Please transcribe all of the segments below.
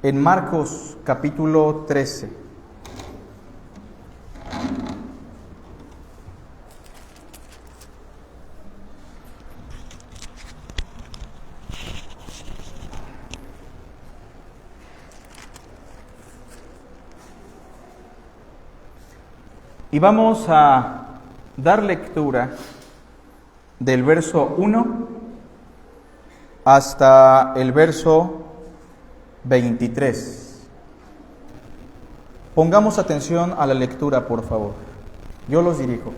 en Marcos capítulo 13. Y vamos a dar lectura del verso 1 hasta el verso 23. Pongamos atención a la lectura, por favor. Yo los dirijo.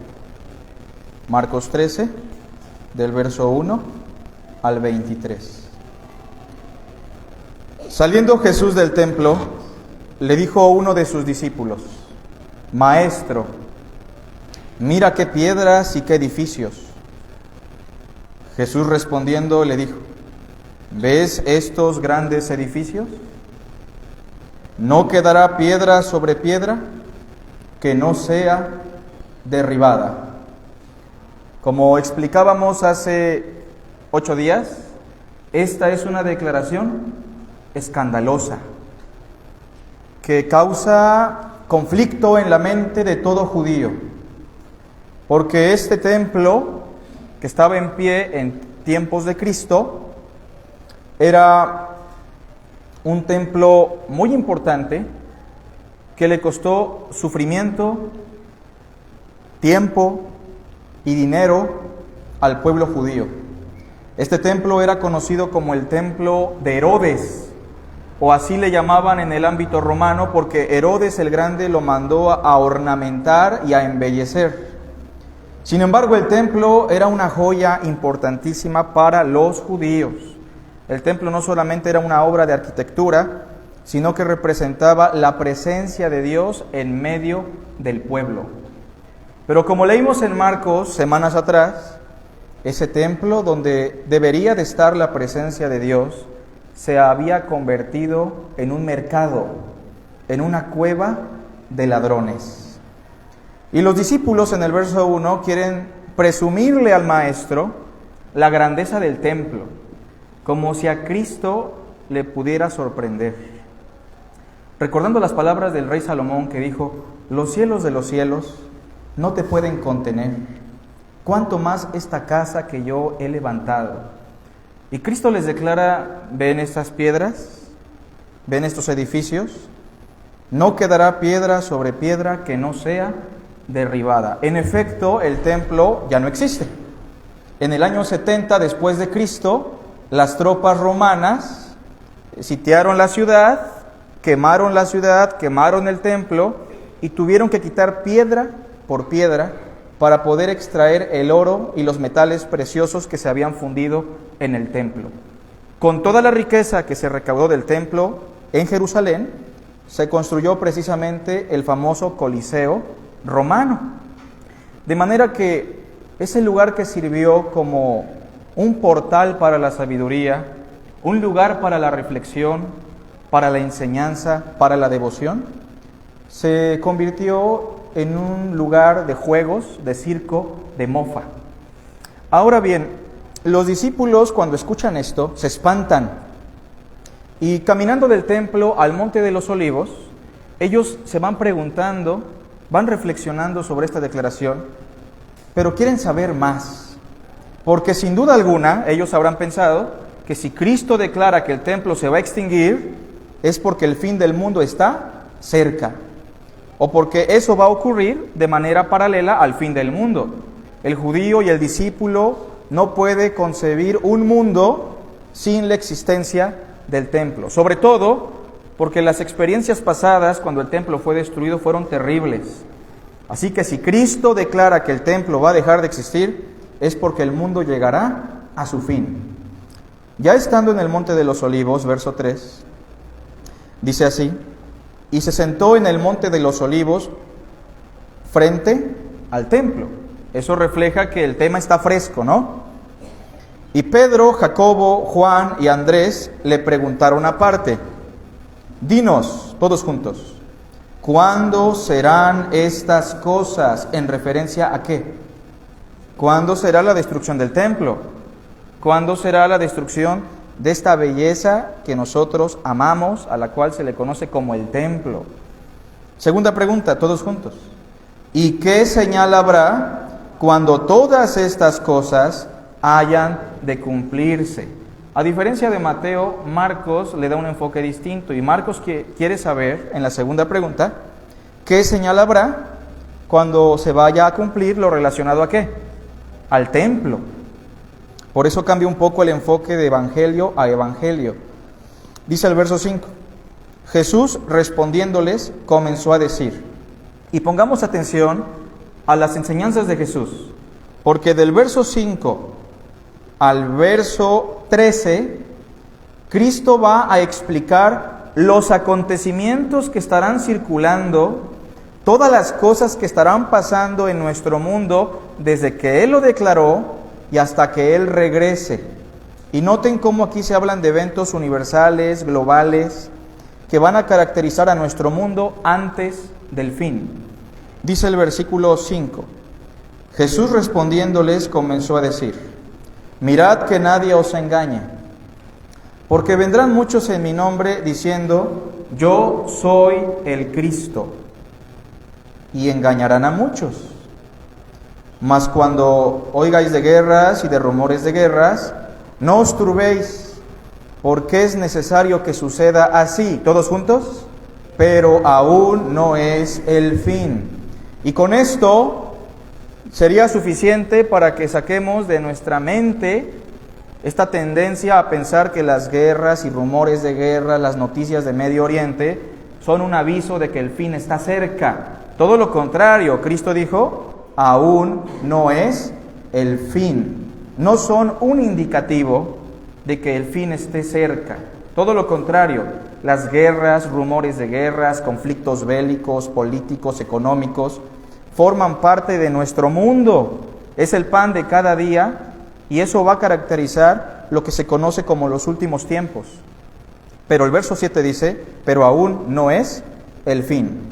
Marcos 13, del verso 1 al 23. Saliendo Jesús del templo, le dijo a uno de sus discípulos: Maestro, mira qué piedras y qué edificios. Jesús respondiendo le dijo: ¿Ves estos grandes edificios? No quedará piedra sobre piedra que no sea derribada. Como explicábamos hace 8 días, esta es una declaración escandalosa que causa conflicto en la mente de todo judío, porque este templo que estaba en pie en tiempos de Cristo era un templo muy importante que le costó sufrimiento, tiempo y dinero al pueblo judío. Este templo era conocido como el templo de Herodes, o así le llamaban en el ámbito romano, porque Herodes el Grande lo mandó a ornamentar y a embellecer. Sin embargo, el templo era una joya importantísima para los judíos. El templo no solamente era una obra de arquitectura, sino que representaba la presencia de Dios en medio del pueblo. Pero como leímos en Marcos semanas atrás, ese templo donde debería de estar la presencia de Dios se había convertido en un mercado, en una cueva de ladrones. Y los discípulos en el verso 1 quieren presumirle al maestro la grandeza del templo, como si a Cristo le pudiera sorprender. Recordando las palabras del rey Salomón que dijo: los cielos de los cielos no te pueden contener, cuánto más esta casa que yo he levantado. Y Cristo les declara: ¿ven estas piedras? ¿Ven estos edificios? No quedará piedra sobre piedra que no sea derribada. En efecto, el templo ya no existe. En el año 70 después de Cristo, las tropas romanas sitiaron la ciudad, quemaron el templo y tuvieron que quitar piedra por piedra para poder extraer el oro y los metales preciosos que se habían fundido en el templo. Con toda la riqueza que se recaudó del templo en Jerusalén, se construyó precisamente el famoso Coliseo romano. De manera que ese lugar que sirvió como un portal para la sabiduría, un lugar para la reflexión, para la enseñanza, para la devoción, se convirtió en un lugar de juegos, de circo, de mofa. Ahora bien, los discípulos cuando escuchan esto se espantan y caminando del templo al Monte de los Olivos, ellos se van preguntando, van reflexionando sobre esta declaración, pero quieren saber más. Porque sin duda alguna, ellos habrán pensado que si Cristo declara que el templo se va a extinguir, es porque el fin del mundo está cerca, o porque eso va a ocurrir de manera paralela al fin del mundo. El judío y el discípulo no puede concebir un mundo sin la existencia del templo, sobre todo porque las experiencias pasadas cuando el templo fue destruido fueron terribles. Así que si Cristo declara que el templo va a dejar de existir, es porque el mundo llegará a su fin. Ya estando en el Monte de los Olivos, verso 3, dice así: y se sentó en el Monte de los Olivos frente al templo. Eso refleja que el tema está fresco, ¿no? Y Pedro, Jacobo, Juan y Andrés le preguntaron aparte: dinos, todos juntos, ¿cuándo serán estas cosas? ¿En referencia a qué? ¿Cuándo será la destrucción del templo? ¿Cuándo será la destrucción de esta belleza que nosotros amamos, a la cual se le conoce como el templo. Segunda pregunta, todos juntos. ¿Y qué señal habrá cuando todas estas cosas hayan de cumplirse? A diferencia de Mateo, Marcos le da un enfoque distinto, y Marcos quiere saber, en la segunda pregunta, ¿qué señal habrá cuando se vaya a cumplir lo relacionado a qué? Al templo. Por eso cambia un poco el enfoque de evangelio a evangelio. Dice el verso 5, Jesús respondiéndoles comenzó a decir, y pongamos atención a las enseñanzas de Jesús, porque del verso 5 al verso 13, Cristo va a explicar los acontecimientos que estarán circulando, todas las cosas que estarán pasando en nuestro mundo desde que Él lo declaró y hasta que Él regrese. Y noten cómo aquí se hablan de eventos universales, globales, que van a caracterizar a nuestro mundo antes del fin. Dice el versículo 5, Jesús respondiéndoles comenzó a decir, mirad que nadie os engañe, porque vendrán muchos en mi nombre diciendo, yo soy el Cristo, y engañarán a muchos. Mas cuando oigáis de guerras y de rumores de guerras, no os turbéis, porque es necesario que suceda así. ¿Todos juntos? Pero aún no es el fin. Y con esto sería suficiente para que saquemos de nuestra mente esta tendencia a pensar que las guerras y rumores de guerra, las noticias de Medio Oriente, son un aviso de que el fin está cerca. Todo lo contrario, Cristo dijo, aún no es el fin. No son un indicativo de que el fin esté cerca. Todo lo contrario, las guerras, rumores de guerras, conflictos bélicos, políticos, económicos, forman parte de nuestro mundo. Es el pan de cada día y eso va a caracterizar lo que se conoce como los últimos tiempos. Pero el verso 7 dice, pero aún no es el fin.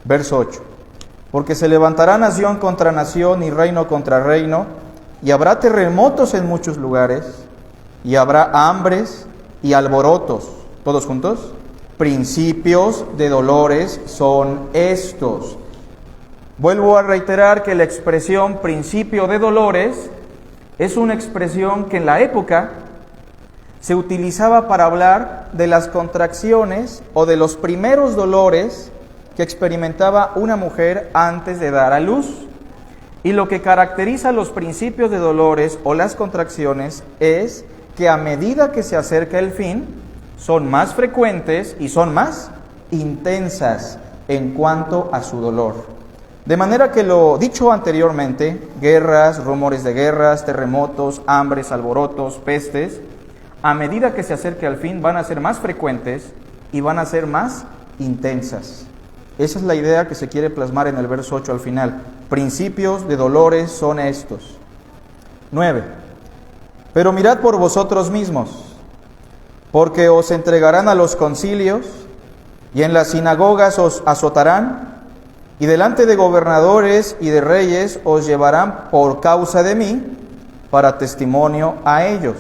Verso 8. Porque se levantará nación contra nación y reino contra reino, y habrá terremotos en muchos lugares, y habrá hambres y alborotos. ¿Todos juntos? Principios de dolores son estos. Vuelvo a reiterar que la expresión principio de dolores es una expresión que en la época se utilizaba para hablar de las contracciones o de los primeros dolores que experimentaba una mujer antes de dar a luz. Y lo que caracteriza los principios de dolores o las contracciones es que a medida que se acerca el fin, son más frecuentes y son más intensas en cuanto a su dolor. De manera que lo dicho anteriormente, guerras, rumores de guerras, terremotos, hambres, alborotos, pestes, a medida que se acerque al fin van a ser más frecuentes y van a ser más intensas. Esa es la idea que se quiere plasmar en el verso 8 al final. Principios de dolores son estos. 9. Pero mirad por vosotros mismos, porque os entregarán a los concilios, y en las sinagogas os azotarán, y delante de gobernadores y de reyes os llevarán por causa de mí, para testimonio a ellos.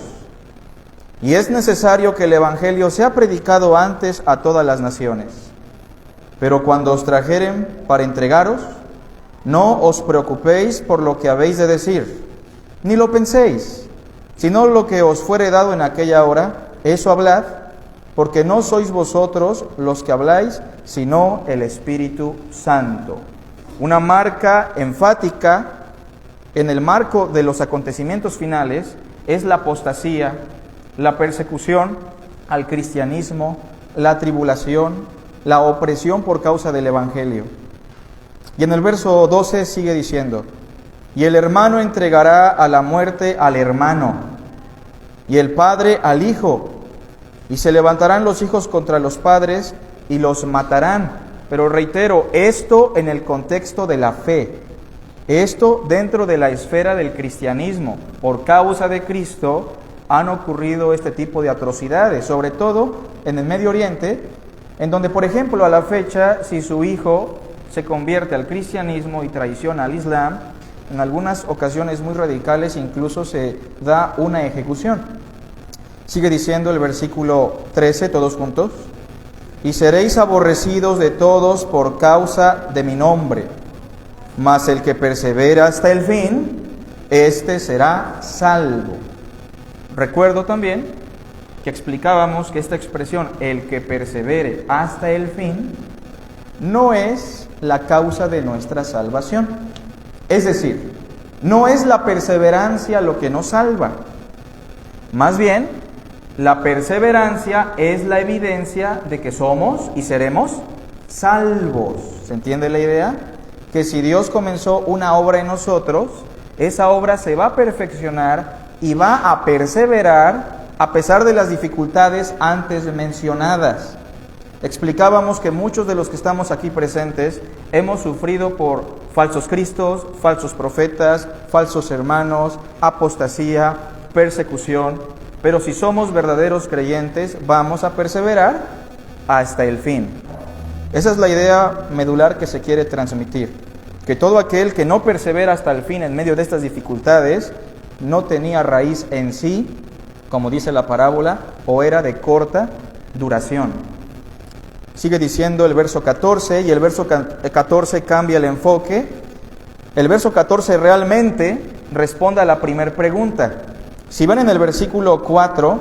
Y es necesario que el Evangelio sea predicado antes a todas las naciones. Pero cuando os trajeren para entregaros, no os preocupéis por lo que habéis de decir, ni lo penséis, sino lo que os fuere dado en aquella hora, eso hablad, porque no sois vosotros los que habláis, sino el Espíritu Santo. Una marca enfática en el marco de los acontecimientos finales es la apostasía, la persecución al cristianismo, la tribulación, la opresión por causa del Evangelio. Y en el verso 12 sigue diciendo, y el hermano entregará a la muerte al hermano, y el padre al hijo, y se levantarán los hijos contra los padres y los matarán. Pero reitero, esto en el contexto de la fe, esto dentro de la esfera del cristianismo. Por causa de Cristo han ocurrido este tipo de atrocidades, sobre todo en el Medio Oriente, en donde, por ejemplo, a la fecha, si su hijo se convierte al cristianismo y traiciona al Islam, en algunas ocasiones muy radicales incluso se da una ejecución. Sigue diciendo el versículo 13, todos juntos. Y seréis aborrecidos de todos por causa de mi nombre, mas el que persevera hasta el fin, éste será salvo. Recuerdo también que explicábamos que esta expresión, el que persevere hasta el fin, no es la causa de nuestra salvación. Es decir, no es la perseverancia lo que nos salva. Más bien, la perseverancia es la evidencia de que somos y seremos salvos. ¿Se entiende la idea? Que si Dios comenzó una obra en nosotros, esa obra se va a perfeccionar y va a perseverar a pesar de las dificultades antes mencionadas. Explicábamos que muchos de los que estamos aquí presentes hemos sufrido por falsos cristos, falsos profetas, falsos hermanos, apostasía, persecución, pero si somos verdaderos creyentes, vamos a perseverar hasta el fin. Esa es la idea medular que se quiere transmitir, que todo aquel que no persevera hasta el fin en medio de estas dificultades, no tenía raíz en sí, como dice la parábola, o era de corta duración. Sigue diciendo el verso 14, y el verso 14 cambia el enfoque. El verso 14 realmente responde a la primera pregunta. Si ven en el versículo 4,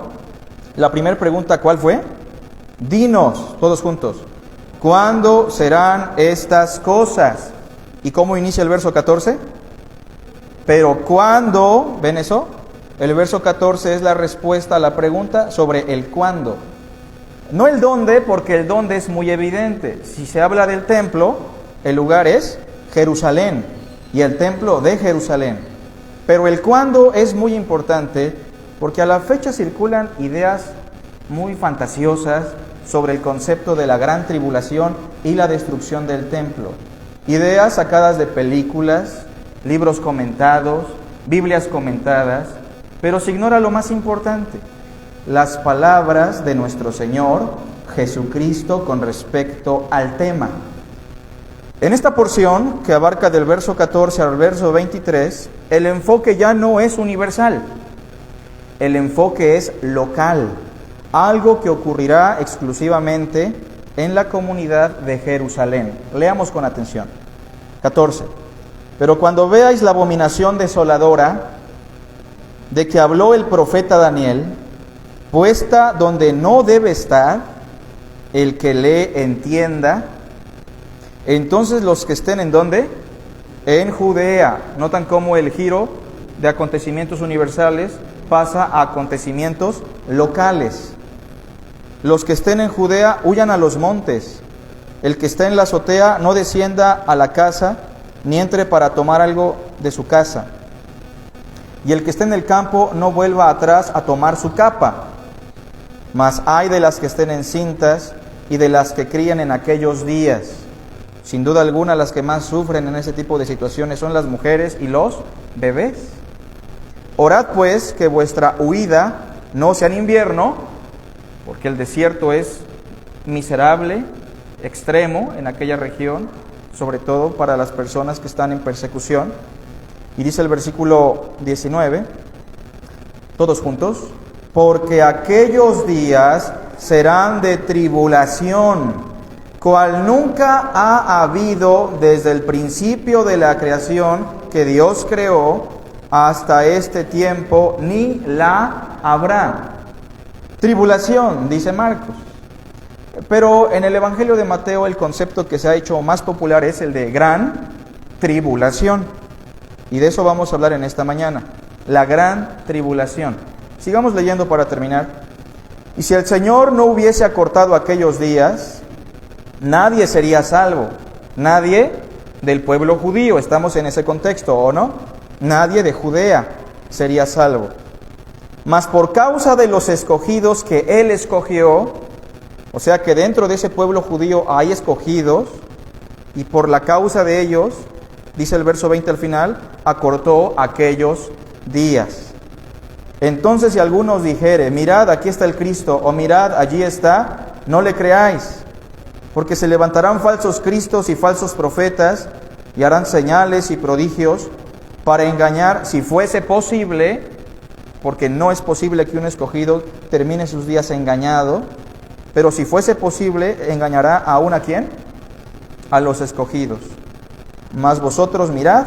la primera pregunta, ¿cuál fue? Dinos, todos juntos, ¿cuándo serán estas cosas? ¿Y cómo inicia el verso 14? Pero ¿cuándo? ¿Ven eso? El verso 14 es la respuesta a la pregunta sobre el cuándo. No el dónde, porque el dónde es muy evidente. Si se habla del templo, el lugar es Jerusalén y el templo de Jerusalén. Pero el cuándo es muy importante porque a la fecha circulan ideas muy fantasiosas sobre el concepto de la gran tribulación y la destrucción del templo. Ideas sacadas de películas, libros comentados, Biblias comentadas, pero se ignora lo más importante, las palabras de nuestro Señor Jesucristo con respecto al tema. En esta porción, que abarca del verso 14 al verso 23, el enfoque ya no es universal, el enfoque es local, algo que ocurrirá exclusivamente en la comunidad de Jerusalén. Leamos con atención. 14. Pero cuando veáis la abominación desoladora de que habló el profeta Daniel, puesta donde no debe estar, el que lee entienda. Entonces los que estén ¿en dónde? En Judea. Notan cómo el giro de acontecimientos universales pasa a acontecimientos locales. Los que estén en Judea huyan a los montes. El que esté en la azotea no descienda a la casa, ni entre para tomar algo de su casa. Y el que esté en el campo no vuelva atrás a tomar su capa. Mas ay de las que estén encintas y de las que crían en aquellos días. Sin duda alguna, las que más sufren en ese tipo de situaciones son las mujeres y los bebés. Orad pues que vuestra huida no sea en invierno, porque el desierto es miserable, extremo en aquella región, sobre todo para las personas que están en persecución. Y dice el versículo 19, todos juntos, porque aquellos días serán de tribulación, cual nunca ha habido desde el principio de la creación que Dios creó hasta este tiempo, ni la habrá. Tribulación, dice Marcos. Pero en el Evangelio de Mateo el concepto que se ha hecho más popular es el de gran tribulación. Y de eso vamos a hablar en esta mañana, la gran tribulación. Sigamos leyendo para terminar. Y si el Señor no hubiese acortado aquellos días, nadie sería salvo, nadie del pueblo judío, estamos en ese contexto, ¿o no? Nadie de Judea sería salvo. Mas por causa de los escogidos que Él escogió, o sea que dentro de ese pueblo judío hay escogidos, y por la causa de ellos, dice el verso 20 al final, acortó aquellos días. Entonces si alguno os dijere, mirad, aquí está el Cristo, o mirad, allí está, no le creáis. Porque se levantarán falsos cristos y falsos profetas, y harán señales y prodigios para engañar, si fuese posible, porque no es posible que un escogido termine sus días engañado, pero si fuese posible, engañará aún ¿a quién? A los escogidos. Mas vosotros mirad,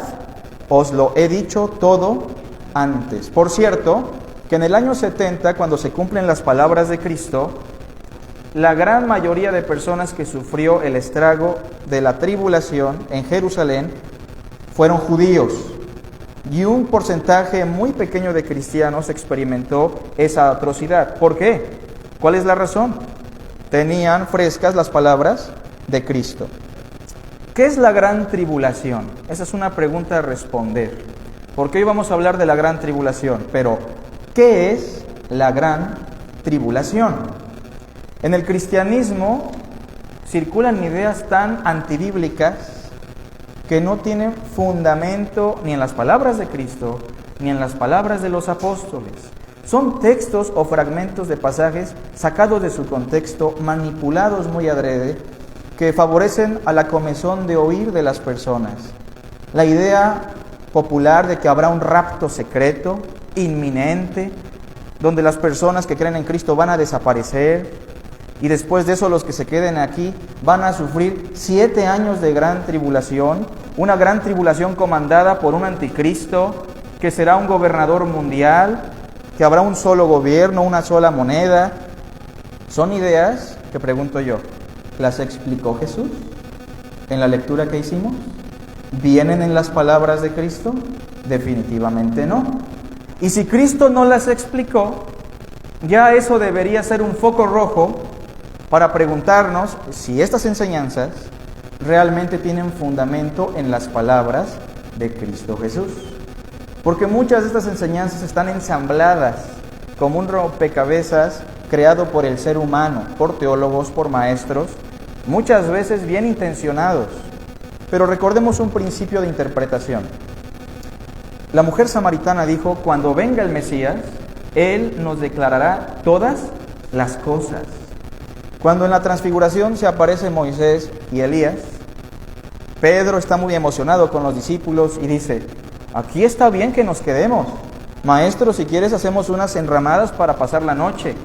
os lo he dicho todo antes. Por cierto, que en el año 70, cuando se cumplen las palabras de Cristo, la gran mayoría de personas que sufrió el estrago de la tribulación en Jerusalén fueron judíos. Y un porcentaje muy pequeño de cristianos experimentó esa atrocidad. ¿Por qué? ¿Cuál es la razón? Tenían frescas las palabras de Cristo. ¿Qué es la gran tribulación? Esa es una pregunta a responder, porque hoy vamos a hablar de la gran tribulación, pero ¿qué es la gran tribulación? En el cristianismo circulan ideas tan antibíblicas que no tienen fundamento ni en las palabras de Cristo, ni en las palabras de los apóstoles. Son textos o fragmentos de pasajes sacados de su contexto, manipulados muy adrede, que favorecen a la comezón de oír de las personas. La idea popular de que habrá un rapto secreto, inminente, donde las personas que creen en Cristo van a desaparecer, y después de eso los que se queden aquí van a sufrir 7 años de gran tribulación, una gran tribulación comandada por un anticristo, que será un gobernador mundial, que habrá un solo gobierno, una sola moneda. Son ideas que, pregunto yo, ¿las explicó Jesús en la lectura que hicimos? ¿Vienen en las palabras de Cristo? Definitivamente no. Y si Cristo no las explicó, ya eso debería ser un foco rojo para preguntarnos si estas enseñanzas realmente tienen fundamento en las palabras de Cristo Jesús. Porque muchas de estas enseñanzas están ensambladas como un rompecabezas creado por el ser humano, por teólogos, por maestros, muchas veces bien intencionados. Pero recordemos un principio de interpretación. La mujer samaritana dijo: cuando venga el Mesías, Él nos declarará todas las cosas. Cuando en la transfiguración se aparecen Moisés y Elías, Pedro está muy emocionado con los discípulos y dice: aquí está bien que nos quedemos. Maestro, si quieres hacemos unas enramadas para pasar la noche.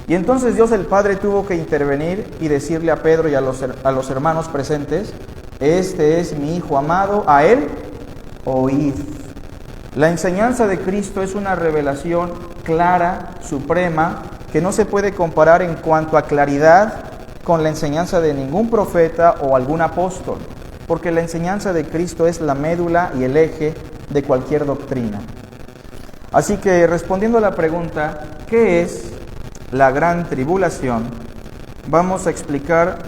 Y entonces Dios el Padre tuvo que intervenir y decirle a Pedro y a los hermanos presentes: este es mi Hijo amado, a Él oíd. La enseñanza de Cristo es una revelación clara, suprema, que no se puede comparar en cuanto a claridad con la enseñanza de ningún profeta o algún apóstol, porque la enseñanza de Cristo es la médula y el eje de cualquier doctrina. Así que, respondiendo a la pregunta, ¿qué es la gran tribulación?, vamos a explicar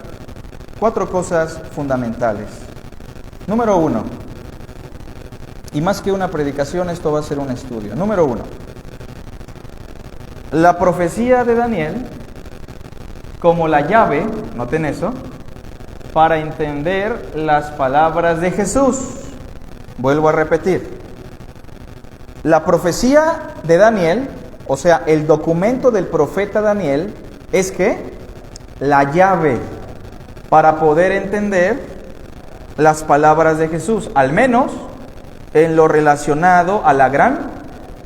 4 cosas fundamentales. Número 1, y más que una predicación, esto va a ser un estudio. Número 1, la profecía de Daniel como la llave, noten eso, para entender las palabras de Jesús. Vuelvo a repetir. La profecía de Daniel, o sea, el documento del profeta Daniel, es que la llave para poder entender las palabras de Jesús, al menos en lo relacionado a la gran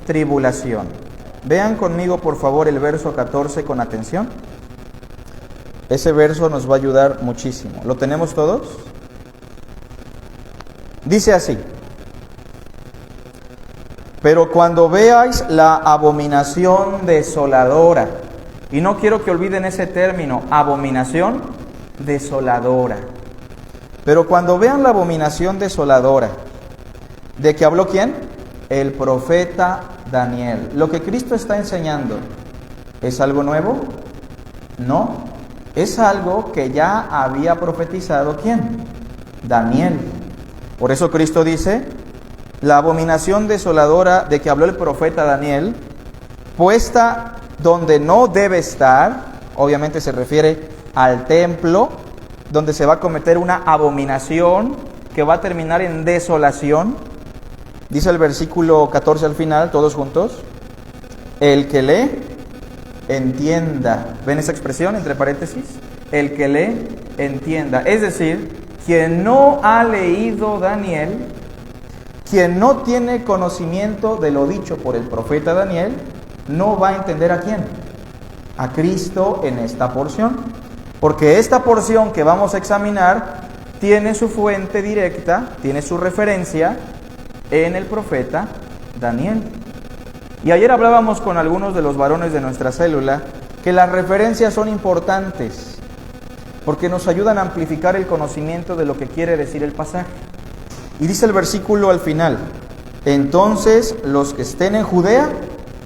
tribulación. Vean conmigo, por favor, el verso 14 con atención. Ese verso nos va a ayudar muchísimo. ¿Lo tenemos todos? Dice así: pero cuando veáis la abominación desoladora, y no quiero que olviden ese término, abominación desoladora. Pero cuando vean la abominación desoladora, ¿de qué habló quién? El profeta Daniel. Lo que Cristo está enseñando, ¿es algo nuevo? No, es algo que ya había profetizado ¿quién? Daniel. Por eso Cristo dice: la abominación desoladora de que habló el profeta Daniel, puesta donde no debe estar, obviamente se refiere al templo, donde se va a cometer una abominación que va a terminar en desolación. Dice el versículo 14 al final, todos juntos: el que lee, entienda. ¿Ven esa expresión entre paréntesis? El que lee, entienda. Es decir, quien no ha leído Daniel, quien no tiene conocimiento de lo dicho por el profeta Daniel, no va a entender ¿a quién? A Cristo en esta porción. Porque esta porción que vamos a examinar tiene su fuente directa, tiene su referencia en el profeta Daniel. Y ayer hablábamos con algunos de los varones de nuestra célula que las referencias son importantes porque nos ayudan a amplificar el conocimiento de lo que quiere decir el pasaje. Y dice el versículo al final: entonces los que estén en Judea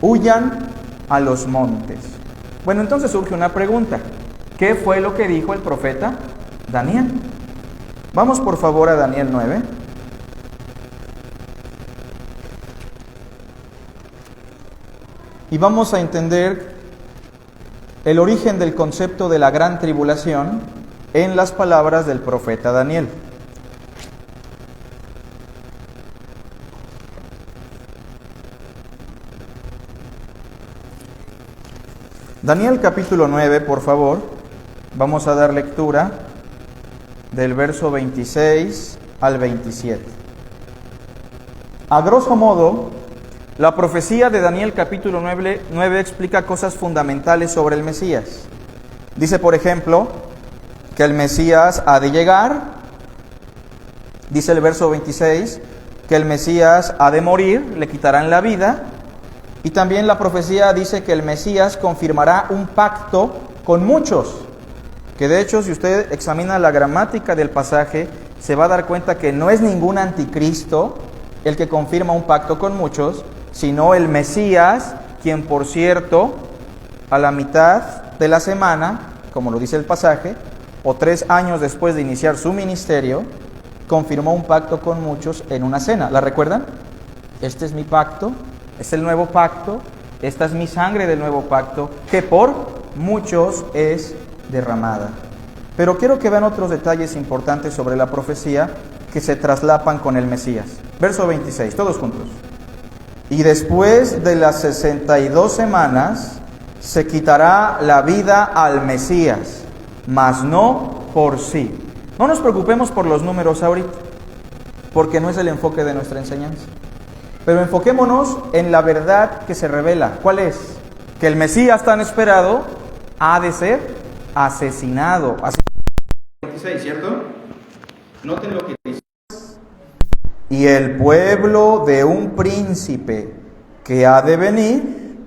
huyan a los montes. Bueno, entonces surge una pregunta: ¿qué fue lo que dijo el profeta Daniel? Vamos por favor a Daniel 9. Y vamos a entender el origen del concepto de la gran tribulación en las palabras del profeta Daniel. Daniel capítulo 9, por favor. Vamos a dar lectura del verso 26 al 27. A grosso modo, la profecía de Daniel capítulo 9 explica cosas fundamentales sobre el Mesías. Dice, por ejemplo, que el Mesías ha de llegar. Dice el verso 26 que el Mesías ha de morir, le quitarán la vida. Y también la profecía dice que el Mesías confirmará un pacto con muchos. Que de hecho, si usted examina la gramática del pasaje, se va a dar cuenta que no es ningún anticristo el que confirma un pacto con muchos, sino el Mesías, quien por cierto, a la mitad de la semana, como lo dice el pasaje, o 3 años después de iniciar su ministerio, confirmó un pacto con muchos en una cena. ¿La recuerdan? Este es mi pacto, es el nuevo pacto, esta es mi sangre del nuevo pacto, que por muchos es derramada. Pero quiero que vean otros detalles importantes sobre la profecía que se traslapan con el Mesías. Verso 26, todos juntos. Y después de las 62 semanas se quitará la vida al Mesías, mas no por sí. No nos preocupemos por los números ahorita, porque no es el enfoque de nuestra enseñanza. Pero enfoquémonos en la verdad que se revela. ¿Cuál es? Que el Mesías tan esperado ha de ser asesinado. 26, ¿cierto? Noten lo que dice. Y el pueblo de un príncipe que ha de venir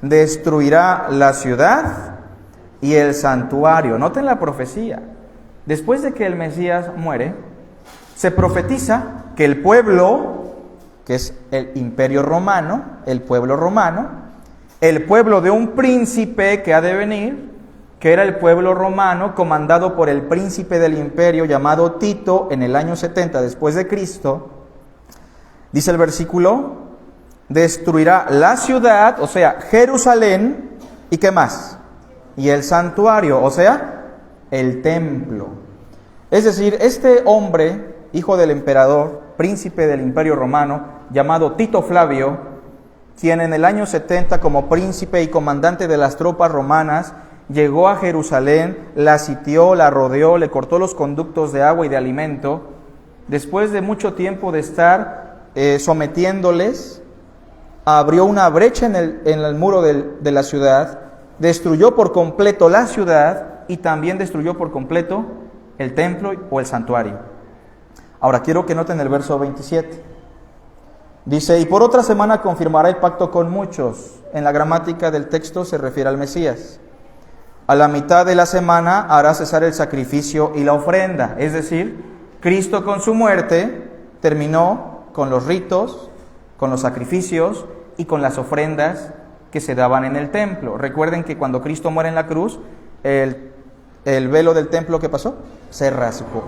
destruirá la ciudad y el santuario. Noten la profecía. Después de que el Mesías muere, se profetiza que el pueblo, que es el imperio romano, el pueblo de un príncipe que ha de venir, que era el pueblo romano comandado por el príncipe del imperio llamado Tito en el año 70 después de Cristo. Dice el versículo, destruirá la ciudad, o sea, Jerusalén, ¿y qué más? Y el santuario, o sea, el templo. Es decir, este hombre, hijo del emperador, príncipe del imperio romano, llamado Tito Flavio, quien en el año 70 como príncipe y comandante de las tropas romanas, llegó a Jerusalén, la sitió, la rodeó, le cortó los conductos de agua y de alimento. Después de mucho tiempo de estar sometiéndoles, abrió una brecha en el muro de la ciudad, destruyó por completo la ciudad y también destruyó por completo el templo o el santuario. Ahora quiero que noten el verso 27. Dice, y por otra semana confirmará el pacto con muchos. En la gramática del texto se refiere al Mesías. A la mitad de la semana hará cesar el sacrificio y la ofrenda. Es decir, Cristo con su muerte terminó con los ritos, con los sacrificios y con las ofrendas que se daban en el templo. Recuerden que cuando Cristo muere en la cruz, el velo del templo, ¿qué pasó? Se rasgó.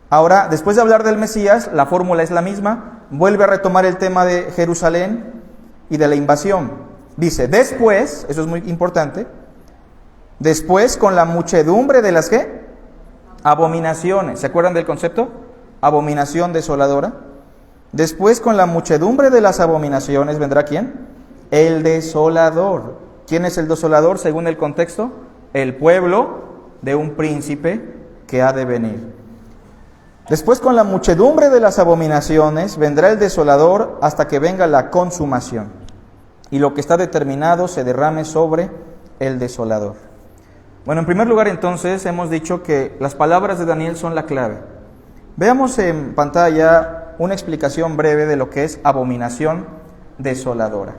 Ahora, después de hablar del Mesías, la fórmula es la misma. Vuelve a retomar el tema de Jerusalén y de la invasión. Dice, después, eso es muy importante, después con la muchedumbre de las ¿qué? Abominaciones. ¿Se acuerdan del concepto? Abominación desoladora. Después con la muchedumbre de las abominaciones vendrá ¿quién? El desolador. ¿Quién es el desolador según el contexto? El pueblo de un príncipe que ha de venir. Después con la muchedumbre de las abominaciones vendrá el desolador hasta que venga la consumación. y lo que está determinado se derrame sobre el desolador. Bueno, en primer lugar entonces hemos dicho que las palabras de Daniel son la clave. Veamos en pantalla una explicación breve de lo que es abominación desoladora.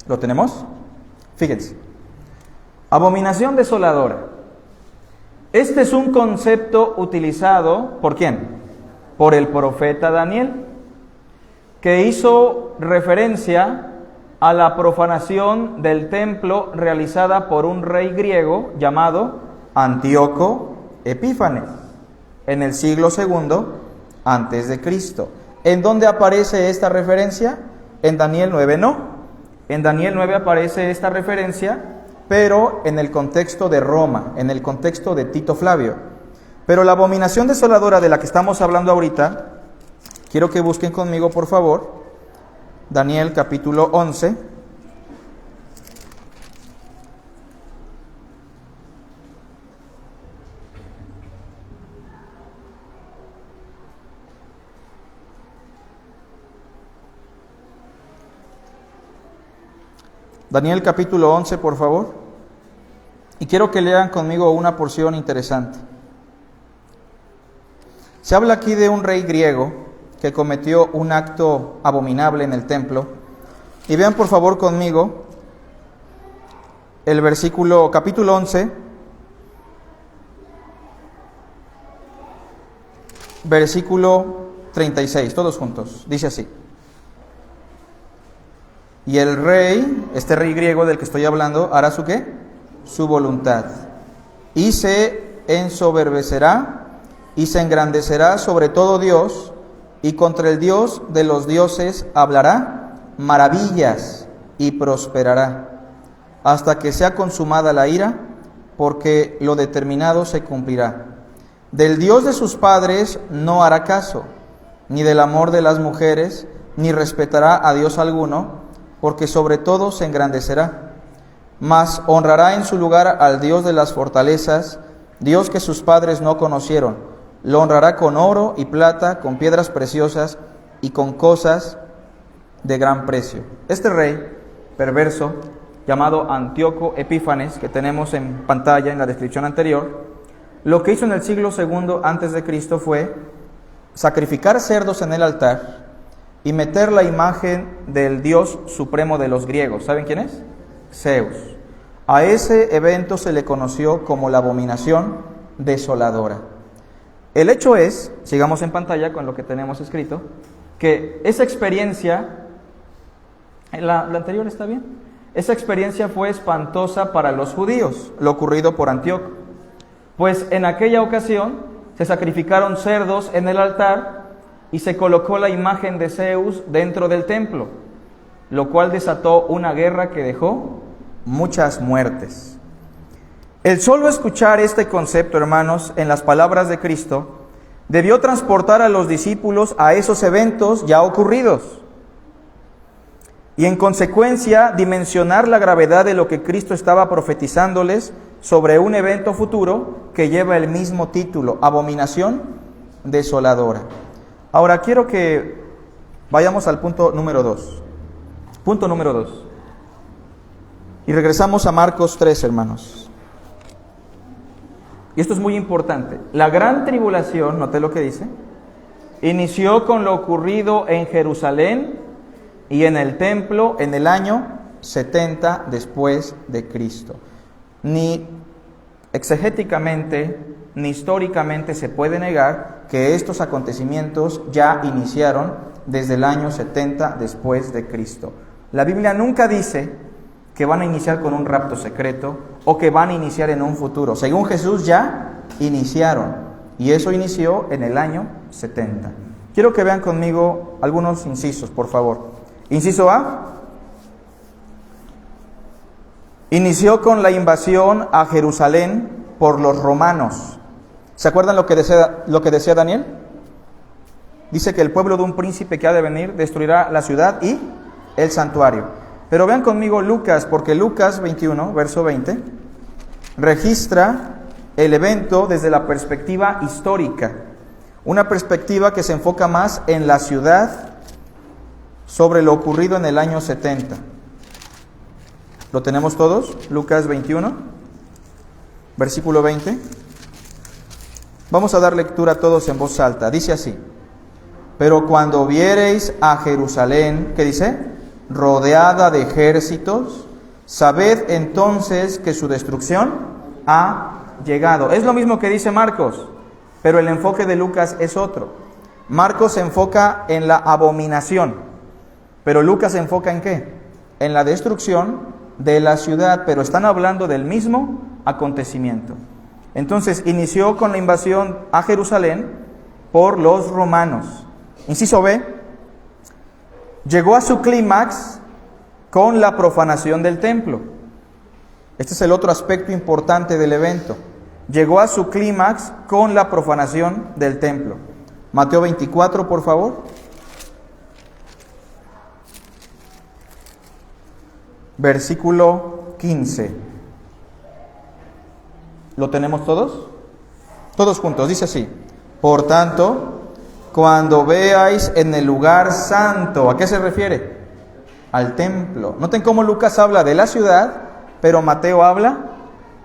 ¿Lo tenemos? Fíjense. Abominación desoladora. Este es un concepto utilizado, ¿por quién? Por el profeta Daniel, que hizo referencia a la profanación del templo realizada por un rey griego llamado Antíoco Epífanes en el siglo II antes de Cristo. ¿En dónde aparece esta referencia? En Daniel 9 no. En Daniel 9 aparece esta referencia, pero en el contexto de Roma, en el contexto de Tito Flavio. Pero la abominación desoladora de la que estamos hablando ahorita, quiero que busquen conmigo, por favor, Daniel capítulo 11. Daniel capítulo 11, por favor. Y quiero que lean conmigo una porción interesante. Se habla aquí de un rey griego que cometió un acto abominable en el templo. Y vean por favor conmigo el versículo, capítulo 11, versículo 36, todos juntos. Dice así: y el rey, este rey griego del que estoy hablando, hará su ¿qué? Su voluntad. Y se ensoberbecerá y se engrandecerá sobre todo Dios, y contra el Dios de los dioses hablará maravillas y prosperará, hasta que sea consumada la ira, porque lo determinado se cumplirá. Del Dios de sus padres no hará caso, ni del amor de las mujeres, ni respetará a Dios alguno, porque sobre todo se engrandecerá. Mas honrará en su lugar al Dios de las fortalezas, Dios que sus padres no conocieron. Lo honrará con oro y plata, con piedras preciosas y con cosas de gran precio. Este rey perverso, llamado Antíoco Epífanes, que tenemos en pantalla en la descripción anterior, lo que hizo en el siglo II antes de Cristo fue sacrificar cerdos en el altar y meter la imagen del dios supremo de los griegos. ¿Saben quién es? Zeus. A ese evento se le conoció como la abominación desoladora. El hecho es, sigamos en pantalla con lo que tenemos escrito, que esa experiencia, la anterior está bien, esa experiencia fue espantosa para los judíos, lo ocurrido por Antíoco. Pues en aquella ocasión se sacrificaron cerdos en el altar y se colocó la imagen de Zeus dentro del templo, lo cual desató una guerra que dejó muchas muertes. El solo escuchar este concepto, hermanos, en las palabras de Cristo, debió transportar a los discípulos a esos eventos ya ocurridos y en consecuencia dimensionar la gravedad de lo que Cristo estaba profetizándoles sobre un evento futuro que lleva el mismo título, abominación desoladora. Ahora quiero que vayamos al punto número 2. Punto número 2. Y regresamos a Marcos 3, hermanos. Y esto es muy importante. La gran tribulación, noté lo que dice, inició con lo ocurrido en Jerusalén y en el templo en el año 70 después de Cristo. Ni exegéticamente ni históricamente se puede negar que estos acontecimientos ya iniciaron desde el año 70 después de Cristo. La Biblia nunca dice que van a iniciar con un rapto secreto o que van a iniciar en un futuro. Según Jesús ya iniciaron, y eso inició en el año 70. Quiero que vean conmigo algunos incisos, por favor. Inciso A. Inició con la invasión a Jerusalén por los romanos. ¿Se acuerdan lo que decía Daniel? Dice que el pueblo de un príncipe que ha de venir destruirá la ciudad y el santuario. Pero vean conmigo Lucas, porque Lucas 21, verso 20, registra el evento desde la perspectiva histórica, una perspectiva que se enfoca más en la ciudad sobre lo ocurrido en el año 70. ¿Lo tenemos todos? Lucas 21, versículo 20. Vamos a dar lectura todos en voz alta. Dice así: pero cuando viereis a Jerusalén, ¿qué dice? Rodeada de ejércitos, sabed entonces que su destrucción ha llegado. Es lo mismo que dice Marcos, pero el enfoque de Lucas es otro. Marcos se enfoca en la abominación, pero Lucas se enfoca ¿en qué? En la destrucción de la ciudad, pero están hablando del mismo acontecimiento. Entonces, inició con la invasión a Jerusalén por los romanos. Inciso B, llegó a su clímax con la profanación del templo. Este es el otro aspecto importante del evento. Llegó a su clímax con la profanación del templo. Mateo 24, por favor. Versículo 15. ¿Lo tenemos todos? Todos juntos, dice así: por tanto, cuando veáis en el lugar santo, ¿a qué se refiere? Al templo. Noten cómo Lucas habla de la ciudad, pero Mateo habla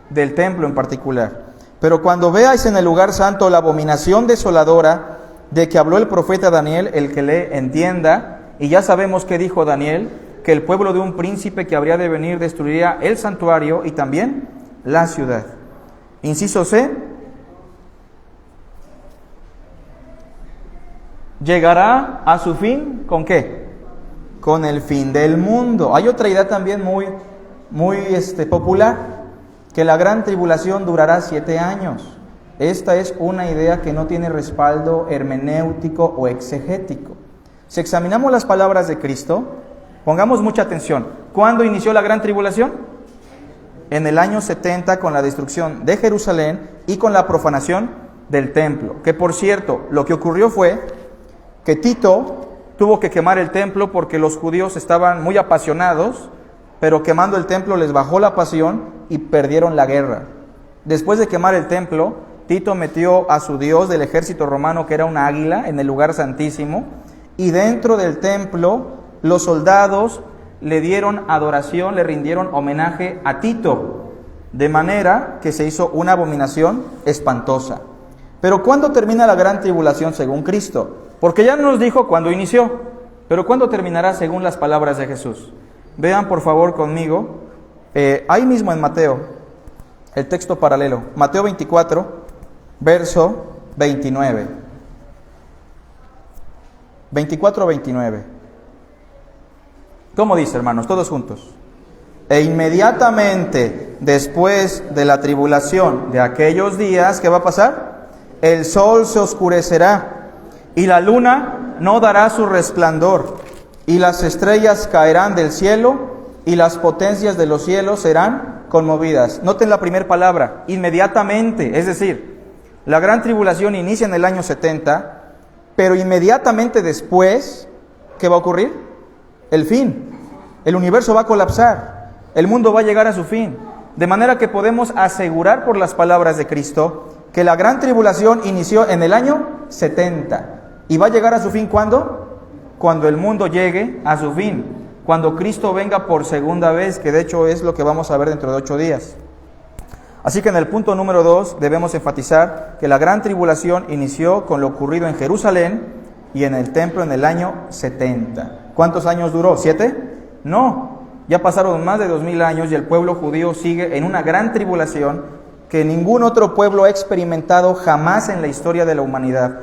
del templo en particular. Pero cuando veáis en el lugar santo la abominación desoladora de que habló el profeta Daniel, el que le entienda, y ya sabemos qué dijo Daniel, que el pueblo de un príncipe que habría de venir destruiría el santuario y también la ciudad. Inciso C, llegará a su fin, ¿con qué? Con el fin del mundo. Hay otra idea también muy popular, que la gran tribulación durará 7 años. Esta es una idea que no tiene respaldo hermenéutico o exegético. Si examinamos las palabras de Cristo, pongamos mucha atención. ¿Cuándo inició la gran tribulación? En el año 70, con la destrucción de Jerusalén y con la profanación del templo. Que por cierto, lo que ocurrió fue que Tito tuvo que quemar el templo porque los judíos estaban muy apasionados, pero quemando el templo les bajó la pasión y perdieron la guerra. Después de quemar el templo, Tito metió a su dios del ejército romano, que era una águila, en el lugar santísimo, y dentro del templo los soldados le dieron adoración, le rindieron homenaje a Tito, de manera que se hizo una abominación espantosa. Pero ¿cuándo termina la gran tribulación según Cristo? Porque ya nos dijo cuándo inició, pero ¿cuándo terminará según las palabras de Jesús? Vean por favor conmigo, ahí mismo en Mateo, el texto paralelo, Mateo 24, verso 29. 24-29. ¿Cómo dice, hermanos? Todos juntos. E inmediatamente después de la tribulación de aquellos días, ¿qué va a pasar? El sol se oscurecerá y la luna no dará su resplandor, y las estrellas caerán del cielo, y las potencias de los cielos serán conmovidas. Noten la primera palabra, inmediatamente, es decir, la gran tribulación inicia en el año 70, pero inmediatamente después, ¿qué va a ocurrir? El fin. El universo va a colapsar, el mundo va a llegar a su fin, de manera que podemos asegurar por las palabras de Cristo que la gran tribulación inició en el año 70. ¿Y va a llegar a su fin cuándo? Cuando el mundo llegue a su fin, cuando Cristo venga por segunda vez, que de hecho es lo que vamos a ver dentro de 8 días. Así que en el punto número 2 debemos enfatizar que la gran tribulación inició con lo ocurrido en Jerusalén y en el templo en el año 70. ¿Cuántos años duró? ¿7? No, ya pasaron más de 2000 años y el pueblo judío sigue en una gran tribulación que ningún otro pueblo ha experimentado jamás en la historia de la humanidad.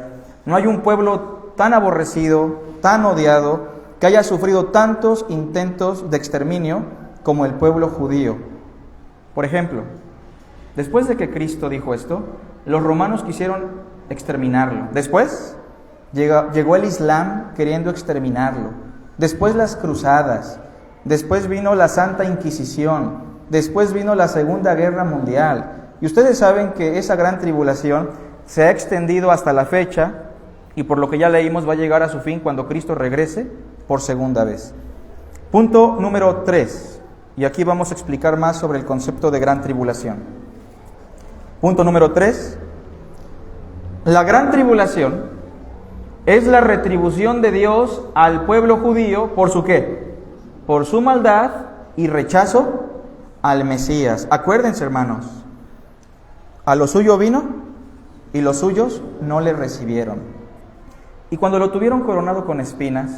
No hay un pueblo tan aborrecido, tan odiado, que haya sufrido tantos intentos de exterminio como el pueblo judío. Por ejemplo, después de que Cristo dijo esto, los romanos quisieron exterminarlo. Después llegó el Islam queriendo exterminarlo. Después las cruzadas. Después vino la Santa Inquisición. Después vino la Segunda Guerra Mundial. Y ustedes saben que esa gran tribulación se ha extendido hasta la fecha, y por lo que ya leímos va a llegar a su fin cuando Cristo regrese por segunda vez. Punto número 3, y aquí vamos a explicar más sobre el concepto de gran tribulación. Punto número 3, la gran tribulación es la retribución de Dios al pueblo judío por su ¿qué? Por su maldad y rechazo al Mesías. Acuérdense, hermanos, a lo suyo vino y los suyos no le recibieron. Y cuando lo tuvieron coronado con espinas,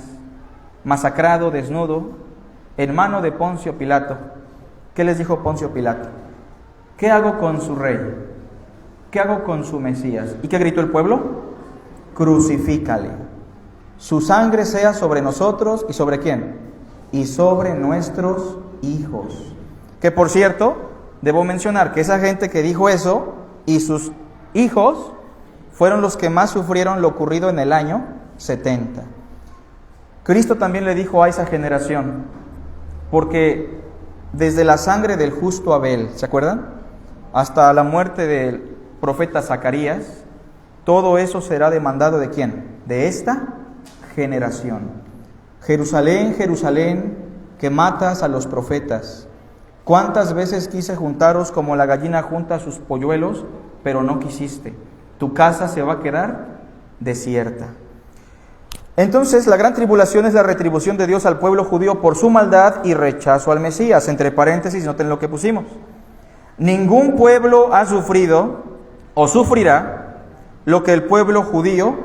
masacrado, desnudo, en mano de Poncio Pilato, ¿qué les dijo Poncio Pilato? ¿Qué hago con su rey? ¿Qué hago con su Mesías? ¿Y qué gritó el pueblo? Crucifícale. Su sangre sea sobre nosotros y sobre ¿quién? Y sobre nuestros hijos. Que por cierto, debo mencionar que esa gente que dijo eso y sus hijos fueron los que más sufrieron lo ocurrido en el año 70. Cristo también le dijo a esa generación, porque desde la sangre del justo Abel, ¿se acuerdan? Hasta la muerte del profeta Zacarías, todo eso será demandado ¿de quién? De esta generación. Jerusalén, Jerusalén, que matas a los profetas. ¿Cuántas veces quise juntaros como la gallina junta sus polluelos, pero no quisiste? Tu casa se va a quedar desierta. Entonces, la gran tribulación es la retribución de Dios al pueblo judío por su maldad y rechazo al Mesías. Entre paréntesis, noten lo que pusimos. Ningún pueblo ha sufrido o sufrirá lo que el pueblo judío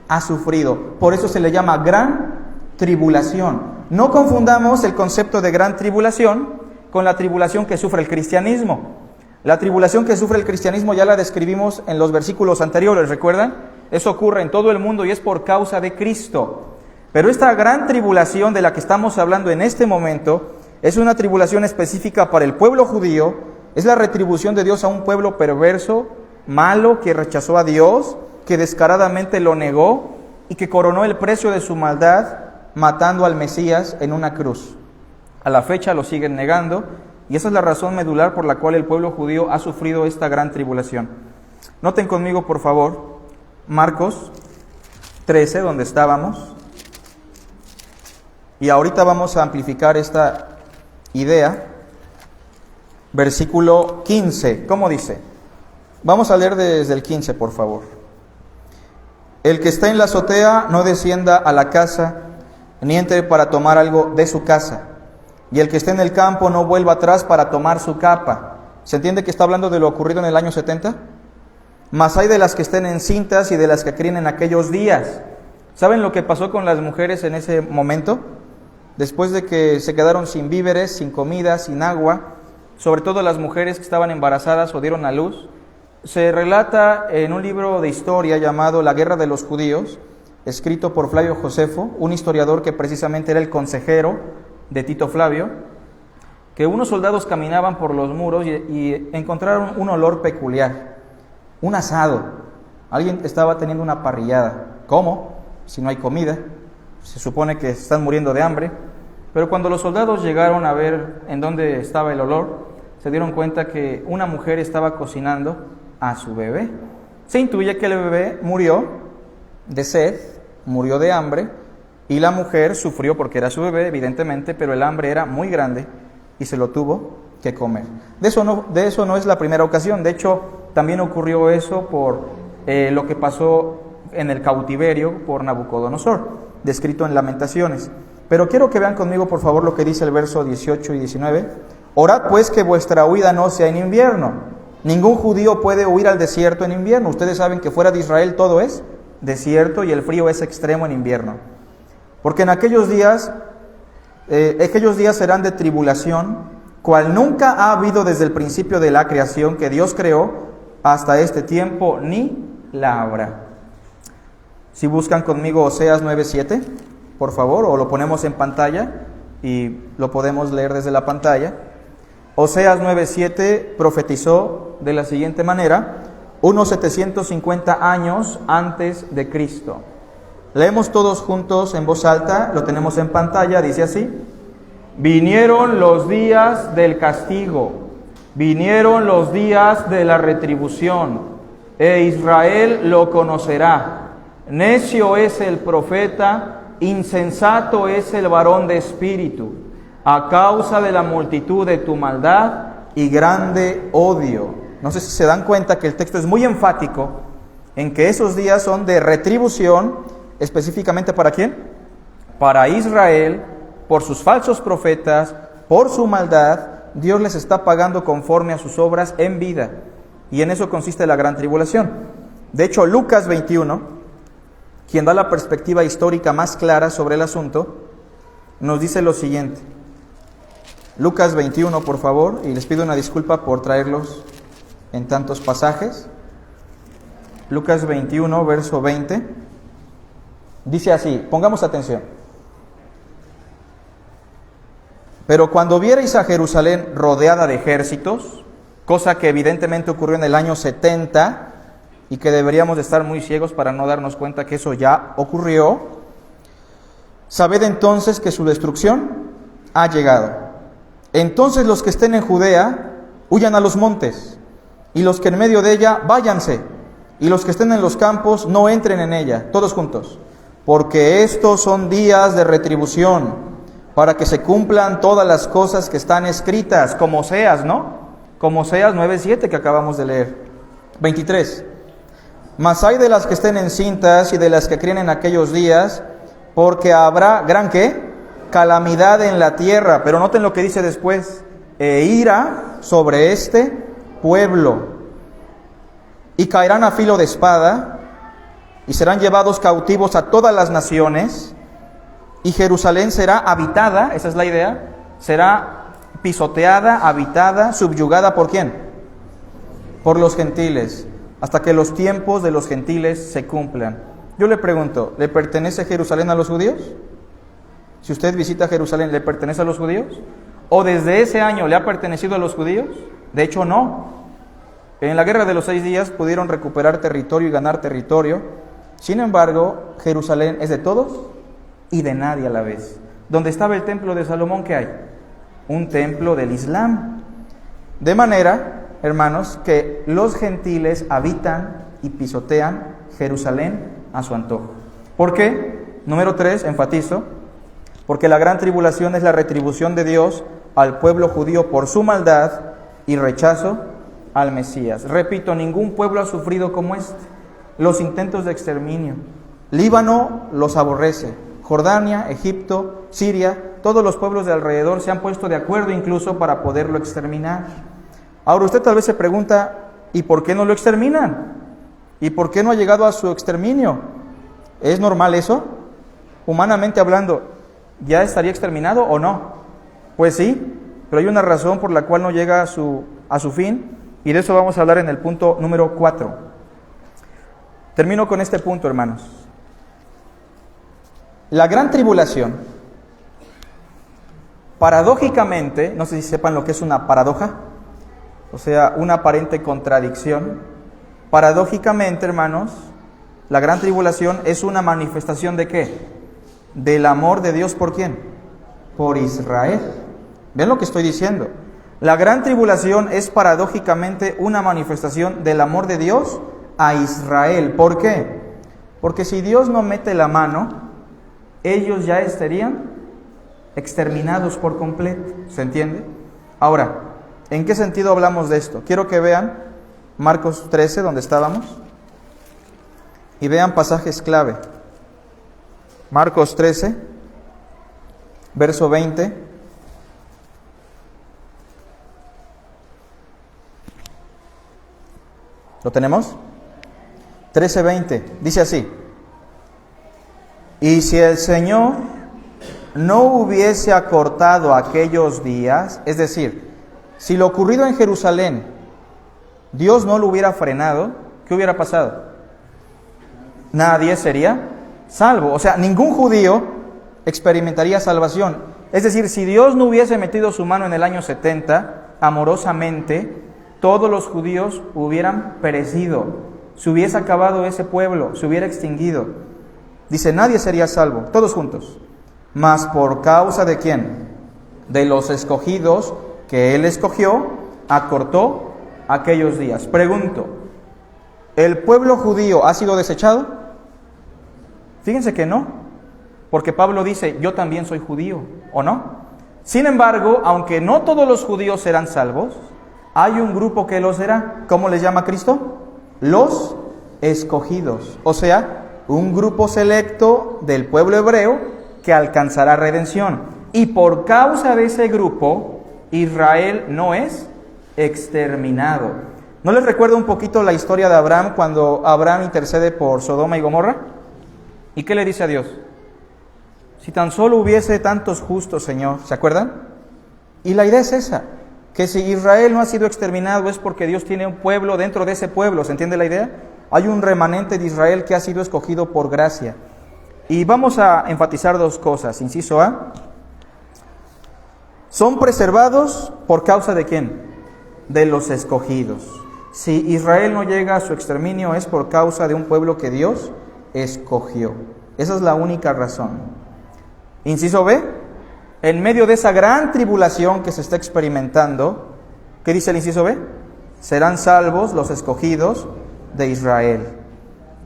ha sufrido. Por eso se le llama gran tribulación. No confundamos el concepto de gran tribulación con la tribulación que sufre el cristianismo. La tribulación que sufre el cristianismo ya la describimos en los versículos anteriores, ¿recuerdan? Eso ocurre en todo el mundo y es por causa de Cristo. Pero esta gran tribulación de la que estamos hablando en este momento es una tribulación específica para el pueblo judío. Es la retribución de Dios a un pueblo perverso, malo, que rechazó a Dios, que descaradamente lo negó y que coronó el precio de su maldad matando al Mesías en una cruz. A la fecha lo siguen negando y esa es la razón medular por la cual el pueblo judío ha sufrido esta gran tribulación. Noten conmigo, por favor, Marcos 13, donde estábamos. Y ahorita vamos a amplificar esta idea. Versículo 15, ¿cómo dice? Vamos a leer desde el 15, por favor. El que está en la azotea no descienda a la casa, ni entre para tomar algo de su casa. Y el que esté en el campo no vuelva atrás para tomar su capa. ¿Se entiende que está hablando de lo ocurrido en el año 70? Mas hay de las que estén encintas y de las que críen en aquellos días. ¿Saben lo que pasó con las mujeres en ese momento? Después de que se quedaron sin víveres, sin comida, sin agua, sobre todo las mujeres que estaban embarazadas o dieron a luz, se relata en un libro de historia llamado La Guerra de los Judíos, escrito por Flavio Josefo, un historiador que precisamente era el consejero de Tito Flavio, que unos soldados caminaban por los muros y encontraron un olor peculiar, un asado. Alguien estaba teniendo una parrillada. ¿Cómo? Si no hay comida, se supone que están muriendo de hambre. Pero cuando los soldados llegaron a ver en dónde estaba el olor, se dieron cuenta que una mujer estaba cocinando a su bebé. Se intuye que el bebé murió de sed, murió de hambre, y la mujer sufrió porque era su bebé, evidentemente, pero el hambre era muy grande y se lo tuvo que comer. De eso no es la primera ocasión. De hecho, también ocurrió eso por lo que pasó en el cautiverio por Nabucodonosor, descrito en Lamentaciones. Pero quiero que vean conmigo, por favor, lo que dice el verso 18 y 19. Orad pues que vuestra huida no sea en invierno. Ningún judío puede huir al desierto en invierno. Ustedes saben que fuera de Israel todo es desierto y el frío es extremo en invierno. Porque en aquellos días serán de tribulación, cual nunca ha habido desde el principio de la creación que Dios creó hasta este tiempo, ni la habrá. Si buscan conmigo Oseas 9:7, por favor, o lo ponemos en pantalla y lo podemos leer desde la pantalla. Oseas 9:7 profetizó de la siguiente manera, unos 750 años antes de Cristo. Leemos todos juntos en voz alta, lo tenemos en pantalla, dice así: vinieron los días del castigo, vinieron los días de la retribución, e Israel lo conocerá. Necio es el profeta, insensato es el varón de espíritu, a causa de la multitud de tu maldad y grande odio. No sé si se dan cuenta que el texto es muy enfático en que esos días son de retribución. ¿Específicamente para quién? Para Israel, por sus falsos profetas, por su maldad Dios les está pagando conforme a sus obras en vida. Y en eso consiste la gran tribulación. De hecho, Lucas 21, quien da la perspectiva histórica más clara sobre el asunto, nos dice lo siguiente. Lucas 21, por favor, y les pido una disculpa por traerlos en tantos pasajes. Lucas 21, verso 20, dice así, pongamos atención. Pero cuando viereis a Jerusalén rodeada de ejércitos, cosa que evidentemente ocurrió en el año 70, y que deberíamos de estar muy ciegos para no darnos cuenta que eso ya ocurrió, sabed entonces que su destrucción ha llegado. Entonces los que estén en Judea, huyan a los montes, y los que en medio de ella, váyanse, y los que estén en los campos, no entren en ella, todos juntos, porque estos son días de retribución, para que se cumplan todas las cosas que están escritas, como Oseas, ¿no? Como Oseas 9:7 que acabamos de leer. 23. Mas hay de las que estén encintas y de las que críen en aquellos días, porque habrá gran ¿qué? Calamidad en la tierra. Pero noten lo que dice después. E ira sobre este pueblo. Y caerán a filo de espada, y serán llevados cautivos a todas las naciones, y Jerusalén será habitada, esa es la idea, será pisoteada, habitada, subyugada ¿por quién? Por los gentiles, hasta que los tiempos de los gentiles se cumplan. Yo le pregunto, ¿le pertenece Jerusalén a los judíos? Si usted visita Jerusalén, ¿le pertenece a los judíos? ¿O desde ese año le ha pertenecido a los judíos? De hecho, no. En la guerra de los 6 días pudieron recuperar territorio y ganar territorio. Sin embargo, Jerusalén es de todos y de nadie a la vez. Donde estaba el templo de Salomón, ¿qué hay? Un templo del Islam. De manera, hermanos, que los gentiles habitan y pisotean Jerusalén a su antojo. ¿Por qué? Número 3, enfatizo, porque la gran tribulación es la retribución de Dios al pueblo judío por su maldad y rechazo al Mesías. Repito, ningún pueblo ha sufrido como este los intentos de exterminio. Líbano los aborrece. Jordania, Egipto, Siria, todos los pueblos de alrededor se han puesto de acuerdo incluso para poderlo exterminar. Ahora usted tal vez se pregunta, ¿y por qué no lo exterminan? ¿Y por qué no ha llegado a su exterminio? ¿Es normal eso? Humanamente hablando, ¿ya estaría exterminado o no? Pues sí, pero hay una razón por la cual no llega a su fin, y de eso vamos a hablar en el punto número 4. Termino con este punto, hermanos. La gran tribulación, paradójicamente, no sé si sepan lo que es una paradoja, o sea, una aparente contradicción. Paradójicamente, hermanos, la gran tribulación es una manifestación ¿de qué? Del amor de Dios, ¿por quién? Por Israel. ¿Ven lo que estoy diciendo? La gran tribulación es paradójicamente una manifestación del amor de Dios a Israel. ¿Por qué? Porque si Dios no mete la mano, ellos ya estarían exterminados por completo. ¿Se entiende? Ahora, ¿en qué sentido hablamos de esto? Quiero que vean Marcos 13, donde estábamos, y vean pasajes clave. Marcos 13, verso 20. ¿Lo tenemos? 13:20. Dice así: y si el Señor no hubiese acortado aquellos días, es decir, si lo ocurrido en Jerusalén, Dios no lo hubiera frenado, ¿qué hubiera pasado? Nadie sería salvo. O sea, ningún judío experimentaría salvación. Es decir, si Dios no hubiese metido su mano en el año 70, amorosamente, todos los judíos hubieran perecido. Se hubiese acabado ese pueblo, se hubiera extinguido. Dice, nadie sería salvo, todos juntos. Mas por causa de ¿quién? De los escogidos que Él escogió, acortó aquellos días. Pregunto, ¿el pueblo judío ha sido desechado? Fíjense que no, porque Pablo dice, yo también soy judío, ¿o no? Sin embargo, aunque no todos los judíos serán salvos, hay un grupo que lo será. ¿Cómo les llama Cristo? Los escogidos, o sea, un grupo selecto del pueblo hebreo que alcanzará redención. Y por causa de ese grupo, Israel no es exterminado. ¿No les recuerda un poquito la historia de Abraham cuando Abraham intercede por Sodoma y Gomorra? ¿Y qué le dice a Dios? Si tan solo hubiese tantos justos, Señor, ¿se acuerdan? Y la idea es esa, que si Israel no ha sido exterminado es porque Dios tiene un pueblo dentro de ese pueblo, ¿se entiende la idea? Hay un remanente de Israel que ha sido escogido por gracia. Y vamos a enfatizar dos cosas. Inciso A, son preservados por causa de ¿quién? De los escogidos. Si Israel no llega a su exterminio es por causa de un pueblo que Dios escogió. Esa es la única razón. Inciso B, en medio de esa gran tribulación que se está experimentando, ¿qué dice el inciso B? Serán salvos los escogidos de Israel.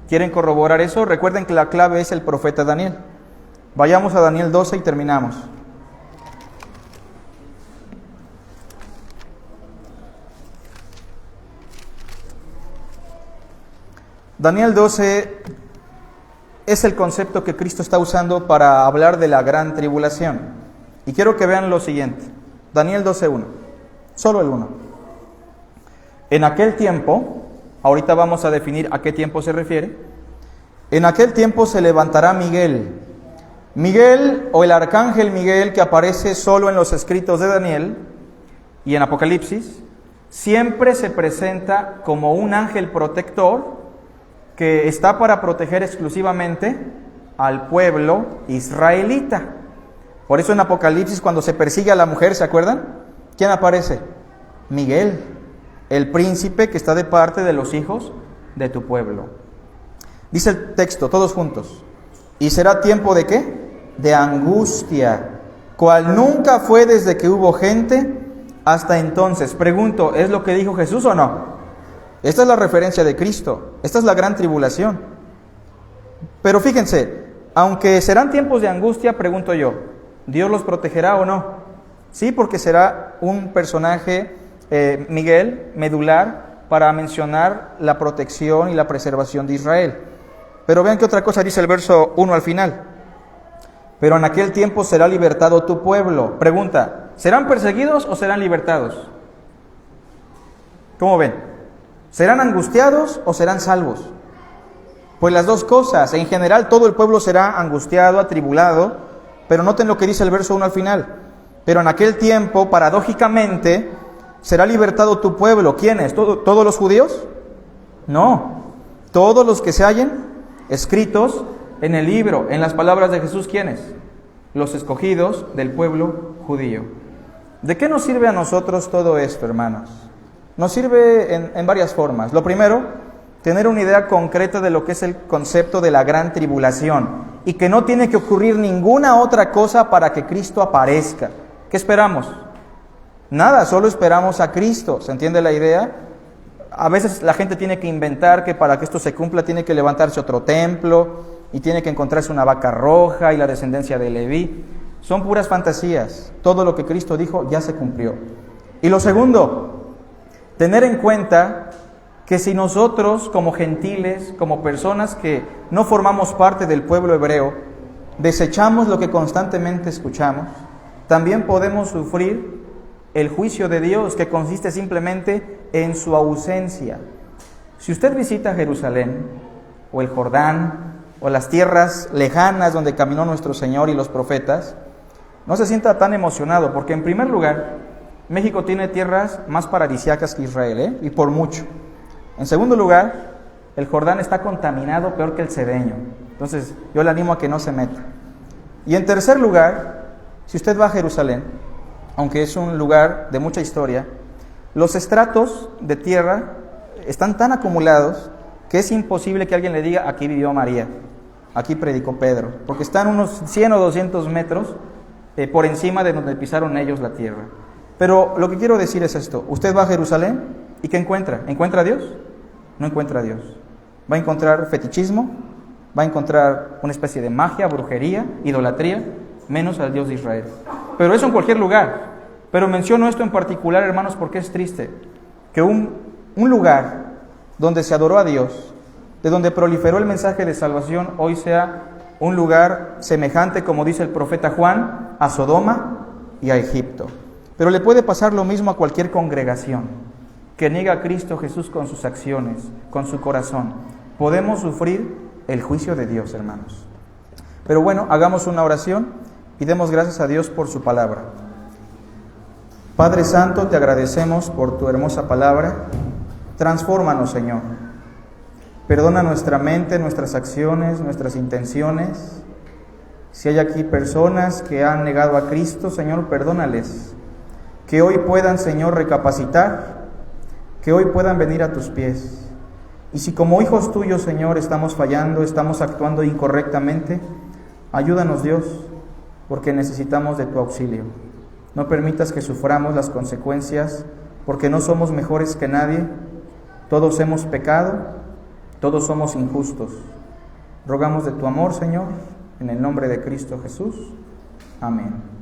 ¿Quieren corroborar eso? Recuerden que la clave es el profeta Daniel. Vayamos a Daniel 12 y terminamos. Daniel 12 es el concepto que Cristo está usando para hablar de la gran tribulación. Y quiero que vean lo siguiente. Daniel 12:1, solo el 1. En aquel tiempo, ahorita vamos a definir a qué tiempo se refiere. En aquel tiempo se levantará Miguel. Miguel, o el arcángel Miguel, que aparece solo en los escritos de Daniel y en Apocalipsis, siempre se presenta como un ángel protector que está para proteger exclusivamente al pueblo israelita. Por eso en Apocalipsis, cuando se persigue a la mujer, ¿se acuerdan? ¿Quién aparece? Miguel, el príncipe que está de parte de los hijos de tu pueblo. Dice el texto, todos juntos. ¿Y será tiempo de qué? De angustia, cual nunca fue desde que hubo gente hasta entonces. Pregunto, ¿es lo que dijo Jesús o no? Esta es la referencia de Cristo. Esta es la gran tribulación. Pero fíjense, aunque serán tiempos de angustia, pregunto yo, ¿Dios los protegerá o no? Sí, porque será un personaje, Miguel, medular, para mencionar la protección y la preservación de Israel. Pero vean qué otra cosa dice el verso 1 al final. Pero en aquel tiempo será libertado tu pueblo. Pregunta, ¿serán perseguidos o serán libertados? ¿Cómo ven? ¿Serán angustiados o serán salvos? Pues las dos cosas. En general todo el pueblo será angustiado, atribulado, pero noten lo que dice el verso 1 al final. Pero en aquel tiempo, paradójicamente, será libertado tu pueblo. ¿Quiénes? ¿Todos los judíos? No. Todos los que se hallen escritos en el libro, en las palabras de Jesús, ¿quiénes? Los escogidos del pueblo judío. ¿De qué nos sirve a nosotros todo esto, hermanos? Nos sirve en varias formas. Lo primero, tener una idea concreta de lo que es el concepto de la gran tribulación y que no tiene que ocurrir ninguna otra cosa para que Cristo aparezca. ¿Qué esperamos? Nada, solo esperamos a Cristo. ¿Se entiende la idea? A veces la gente tiene que inventar que para que esto se cumpla tiene que levantarse otro templo y tiene que encontrarse una vaca roja y la descendencia de Leví. Son puras fantasías. Todo lo que Cristo dijo ya se cumplió. Y lo segundo, tener en cuenta que si nosotros como gentiles, como personas que no formamos parte del pueblo hebreo, desechamos lo que constantemente escuchamos, también podemos sufrir el juicio de Dios, que consiste simplemente en su ausencia. Si usted visita Jerusalén, o el Jordán, o las tierras lejanas donde caminó nuestro Señor y los profetas, no se sienta tan emocionado, porque en primer lugar, México tiene tierras más paradisíacas que Israel, y por mucho. En segundo lugar, el Jordán está contaminado peor que el Cedeño. Entonces, yo le animo a que no se meta. Y en tercer lugar, si usted va a Jerusalén, aunque es un lugar de mucha historia, los estratos de tierra están tan acumulados que es imposible que alguien le diga, aquí vivió María, aquí predicó Pedro, porque están unos 100 o 200 metros por encima de donde pisaron ellos la tierra. Pero lo que quiero decir es esto, usted va a Jerusalén y ¿qué encuentra? ¿Encuentra a Dios? No encuentra a Dios. Va a encontrar fetichismo, va a encontrar una especie de magia, brujería, idolatría, menos al Dios de Israel. Pero eso en cualquier lugar. Pero menciono esto en particular, hermanos, porque es triste que un lugar donde se adoró a Dios, de donde proliferó el mensaje de salvación, hoy sea un lugar semejante, como dice el profeta Juan, a Sodoma y a Egipto. Pero le puede pasar lo mismo a cualquier congregación que niega a Cristo Jesús con sus acciones, con su corazón. Podemos sufrir el juicio de Dios, hermanos. Pero bueno, hagamos una oración y demos gracias a Dios por su palabra. Padre Santo, te agradecemos por tu hermosa palabra. Transfórmanos, Señor. Perdona nuestra mente, nuestras acciones, nuestras intenciones. Si hay aquí personas que han negado a Cristo, Señor, perdónales. Que hoy puedan, Señor, recapacitar, que hoy puedan venir a tus pies. Y si como hijos tuyos, Señor, estamos fallando, estamos actuando incorrectamente, ayúdanos, Dios, porque necesitamos de tu auxilio. No permitas que suframos las consecuencias, porque no somos mejores que nadie. Todos hemos pecado, todos somos injustos. Rogamos de tu amor, Señor, en el nombre de Cristo Jesús. Amén.